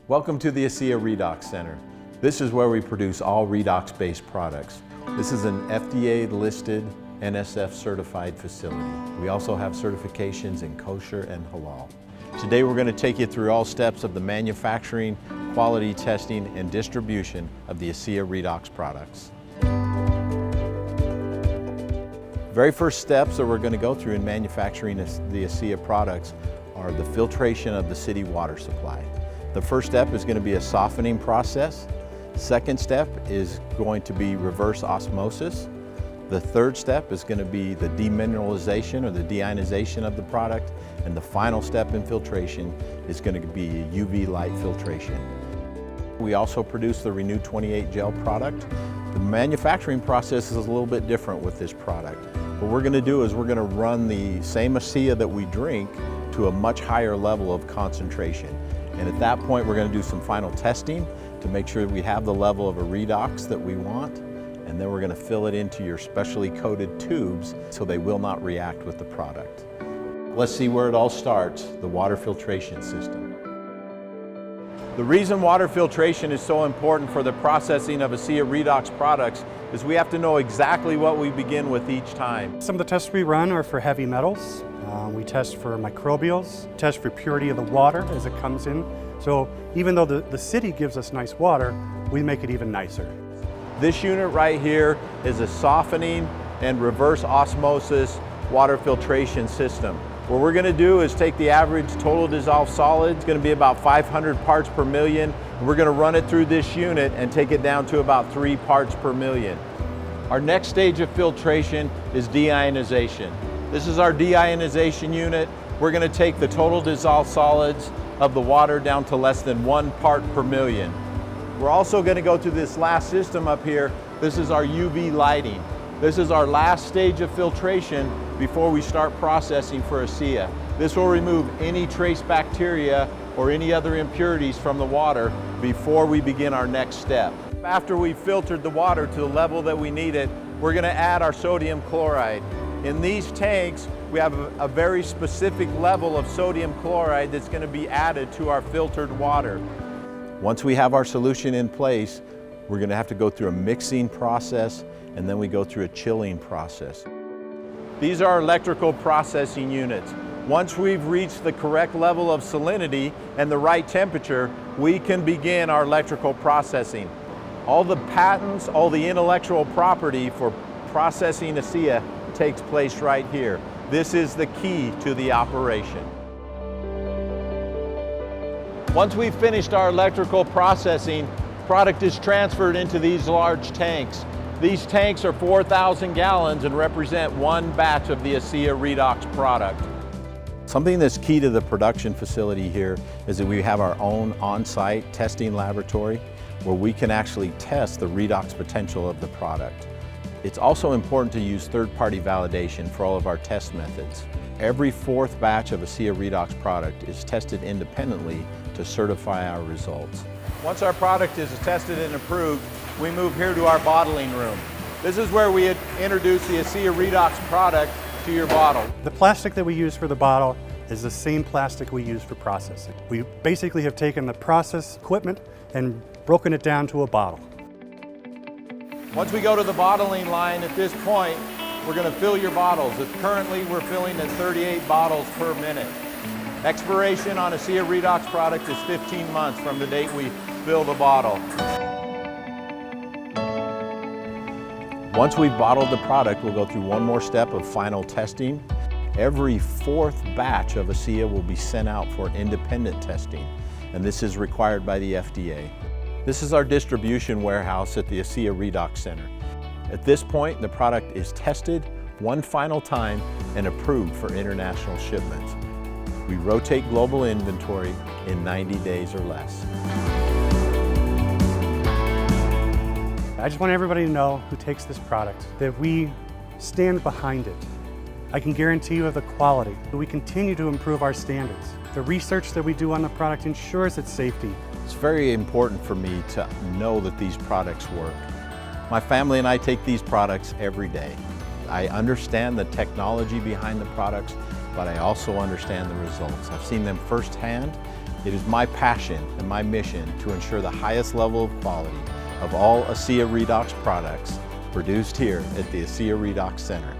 Welcome to the Asea Redox Center. This is where we produce all redox-based products. This is an FDA-listed, NSF-certified facility. We also have certifications in kosher and halal. Today we're going to take you through all steps of the manufacturing, quality testing, and distribution of the Asea Redox products. Very first steps that we're going to go through in manufacturing the Asea products are the filtration of the city water supply. The first step is going to be a softening process. Second step is going to be reverse osmosis. The third step is going to be the demineralization or the deionization of the product. And the final step in filtration is going to be UV light filtration. We also produce the Renew 28 gel product. The manufacturing process is a little bit different with this product. What we're going to do is we're going to run the same Asea that we drink to a much higher level of concentration. And at that point, we're going to do some final testing to make sure we have the level of a redox that we want. And then we're going to fill it into your specially coated tubes so they will not react with the product. Let's see where it all starts, the water filtration system. The reason water filtration is so important for the processing of Asea Redox products is we have to know exactly what we begin with each time. Some of the tests we run are for heavy metals. We test for microbials, test for purity of the water as it comes in. So even though the city gives us nice water, we make it even nicer. This unit right here is a softening and reverse osmosis water filtration system. What we're going to do is take the average total dissolved solid, it's going to be about 500 parts per million, and we're going to run it through this unit and take it down to about 3 parts per million. Our next stage of filtration is deionization. This is our deionization unit. We're going to take the total dissolved solids of the water down to less than 1 part per million. We're also going to go through this last system up here. This is our UV lighting. This is our last stage of filtration before we start processing for Asea. This will remove any trace bacteria or any other impurities from the water before we begin our next step. After we've filtered the water to the level that we need it, we're going to add our sodium chloride. In these tanks, we have a very specific level of sodium chloride that's going to be added to our filtered water. Once we have our solution in place, we're going to have to go through a mixing process, and then we go through a chilling process. These are electrical processing units. Once we've reached the correct level of salinity and the right temperature, we can begin our electrical processing. All the patents, all the intellectual property for processing Asea takes place right here. This is the key to the operation. Once we've finished our electrical processing, product is transferred into these large tanks. These tanks are 4,000 gallons and represent one batch of the Asea Redox product. Something that's key to the production facility here is that we have our own on-site testing laboratory where we can actually test the redox potential of the product. It's also important to use third-party validation for all of our test methods. Every fourth batch of Asea Redox product is tested independently to certify our results. Once our product is tested and approved, we move here to our bottling room. This is where we introduce the Asea Redox product to your bottle. The plastic that we use for the bottle is the same plastic we use for processing. We basically have taken the process equipment and broken it down to a bottle. Once we go to the bottling line at this point, we're going to fill your bottles. Currently, we're filling at 38 bottles per minute. Expiration on Asea Redox product is 15 months from the date we fill the bottle. Once we've bottled the product, we'll go through one more step of final testing. Every fourth batch of Asea will be sent out for independent testing, and this is required by the FDA. This is our distribution warehouse at the Asea Redox Center. At this point, the product is tested one final time and approved for international shipments. We rotate global inventory in 90 days or less. I just want everybody to know who takes this product that we stand behind it. I can guarantee you of the quality, that we continue to improve our standards. The research that we do on the product ensures its safety. It's very important for me to know that these products work. My family and I take these products every day. I understand the technology behind the products, but I also understand the results. I've seen them firsthand, It is my passion and my mission to ensure the highest level of quality of all Asea Redox products produced here at the Asea Redox Center.